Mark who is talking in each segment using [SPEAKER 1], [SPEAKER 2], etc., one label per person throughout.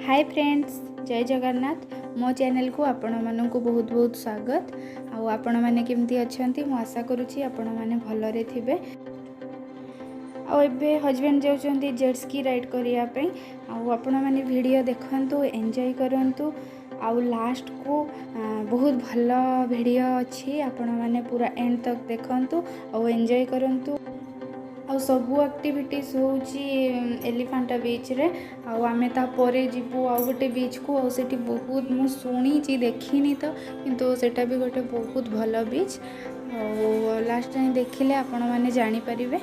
[SPEAKER 1] Hi friends, जय जगन्नाथ। मो channel को आपण मानक बहुत बहुत स्वागत। आपण मैंने केमती अच्छा मु आशा करुँची आपण मैंने भलरे थे। आबे हजबैंड जाऊँच जेट स्की राइड करने आपण मैंने वीडियो देखु एंजॉय करूँ। आउ लास्ट को बहुत भल वीडियो अच्छी, आपण मैंने पूरा एंड तक देखु और एंजॉय करूँ। सबू एक्टिविटीज होची एलिफेंटा बीच रे। आमे तापरे जीवु आ गोटे बीच को आठी बहुत मु शुणी देखनी तो किंतु सेटा भी गोटे बहुत भल बीच। लास्ट टाइम देखिले आपण माने जानी परिबे।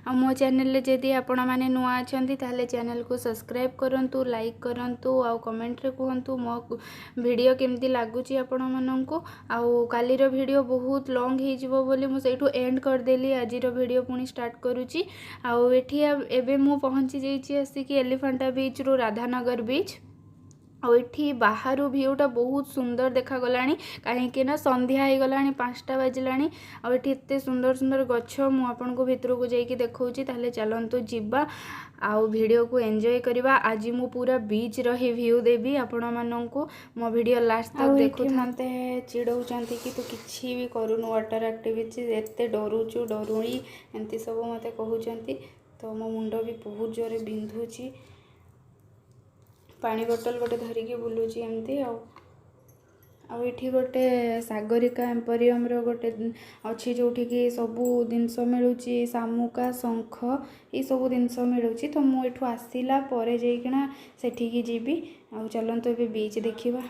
[SPEAKER 1] मो चैनल जदि आपण मैंने नुआ अच्छा ताले चैनल को सब्सक्राइब करूँ, लाइक करूँ आउ कमेंट रे कहतु मो वीडियो केमती लगुच आपण मानक। आउ कालीर वीडियो बहुत लॉन्ग हो बोली मुझे एंड करदेली। आज वीडियो पुणी स्टार्ट करुच्ची। आउ एठी एबे मु पहुँची जाइए आसिक एलिफेंटा बीच रु राधानगर बीच। आठी बाहर भ्यूटा बहुत सुंदर देखा गलानी कहीं संध्या हो गलानी 5टा बाजिला। आठी एत सुंदर सुंदर गछ मु आपन को भितर को जाइए देखौची। ताले चलंतु जिबा आउ वीडियो को एंजॉय करवा। आज मु पूरा बीच रही व्यू देवी आपण माननकु। मो वीडियो लास्ट तक देखु। मते चिड़ौचंती कि तू किछि भी करूनु वाटर एक्टिविटी एते डरुचु डरुणी एंती सब मते कहउचंती। तो मो मुंड भी बहुत जोरे बिंधुची। पानी बोतल गोटे धरिकी बुलूची एमती। आठी गोटे सागरिका एम्पोरियम रो गोटे अच्छी जोठी की सबू जिनस मिलूची शामुका शंख ये सब जिनस मिलूची। तो मु एठू आसिला परे जाइकिना सेठी की जीवी। चलंतु एबे बीच देखिबा।